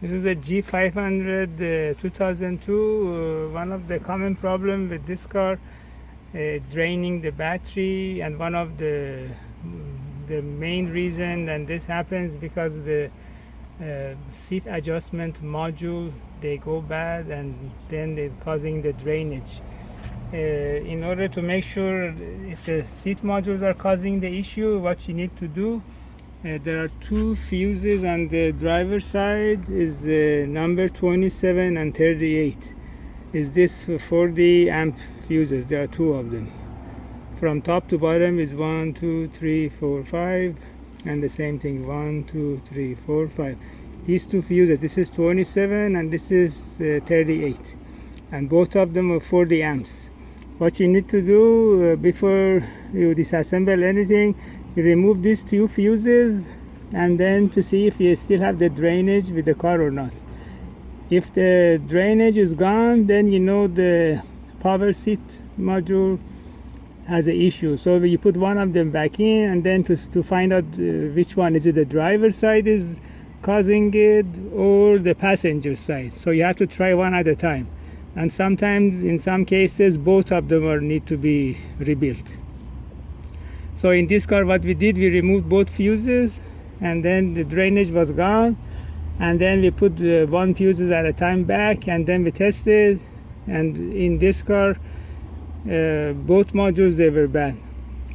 This is a G500 2002. One of the common problem with this car, draining the battery, and one of the main reason, and this happens because the seat adjustment module, they go bad, and then they're causing the drainage. In order to make sure if the seat modules are causing the issue, what you need to do, there are two fuses on the driver's side, is number 27 and 38. Is this 40 amp fuses? There are two of them. From top to bottom is 1, 2, 3, 4, 5, and the same thing, 1, 2, 3, 4, 5. These two fuses, this is 27 and this is 38, and both of them are 40 amps. What you need to do before you disassemble anything, you remove these two fuses, and then to see if you still have the drainage with the car or not. If the drainage is gone, then you know the power seat module has an issue. So you put one of them back in, and then to find out which one is it, the driver's side is causing it or the passenger side. So you have to try one at a time, and sometimes in some cases both of them need to be rebuilt. So in this car, what we did, we removed both fuses, and then the drainage was gone, and then we put one fuses at a time back, and then we tested, and in this car both modules, they were bad.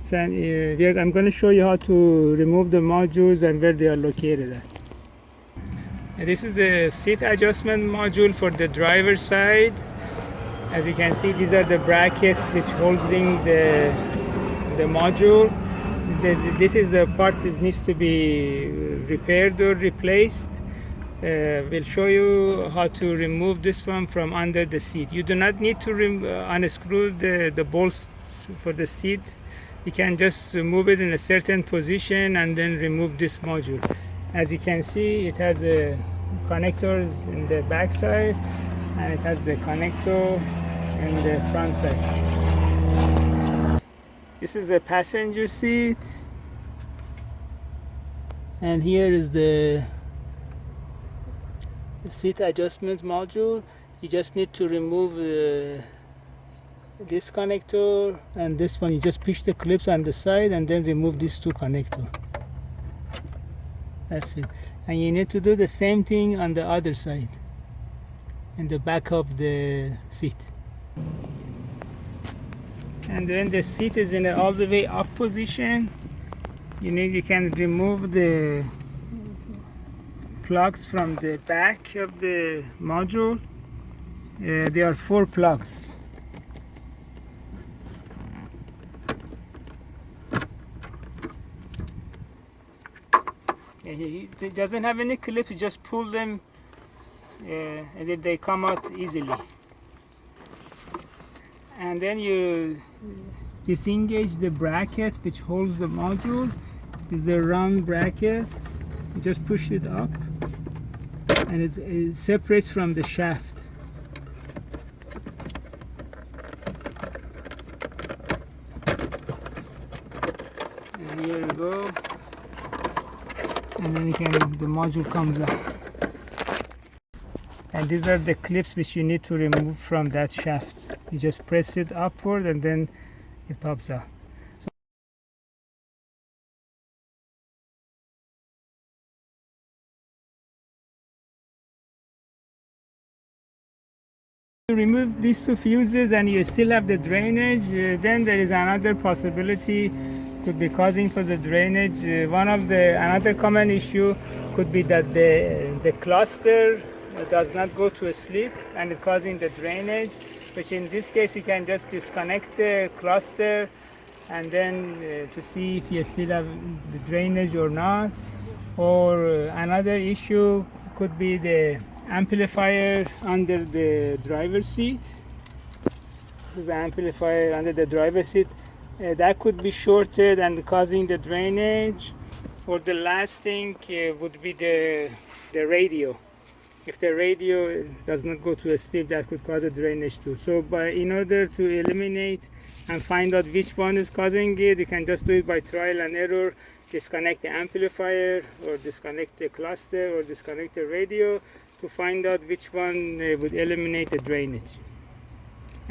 So I'm going to show you how to remove the modules and where they are located at. This is the seat adjustment module for the driver's side. As you can see, these are the brackets which holding the module. This is the part that needs to be repaired or replaced. We'll show you how to remove this one from under the seat. You do not need to unscrew the bolts for the seat. You can just move it in a certain position and then remove this module. As you can see, it has connectors in the back side, and it has the connector in the front side. This is the passenger seat, and here is the seat adjustment module. You just need to remove this connector and this one. You just push the clips on the side and then remove these two connectors. That's it. And you need to do the same thing on the other side, in the back of the seat. And then the seat is in an all the way up position. You can remove the plugs from the back of the module. There are 4 plugs. It doesn't have any clips. You just pull them and then they come out easily. And then you disengage the bracket which holds the module. Is the round bracket. You just push it up, and it separates from the shaft. And here you go. And then the module comes out. And these are the clips which you need to remove from that shaft. You just press it upward and then it pops out. To remove these two fuses and you still have the drainage, then there is another possibility could be causing for the drainage. Another common issue could be that the cluster does not go to sleep and it's causing the drainage, which in this case you can just disconnect the cluster and then to see if you still have the drainage or not. Or another issue could be the amplifier under the driver's seat. This is the amplifier under the driver's seat. That could be shorted and causing the drainage. Or the last thing would be the radio. If the radio does not go to sleep, that could cause a drainage too. So in order to eliminate and find out which one is causing it, you can just do it by trial and error. Disconnect the amplifier or disconnect the cluster or disconnect the radio to find out which one would eliminate the drainage.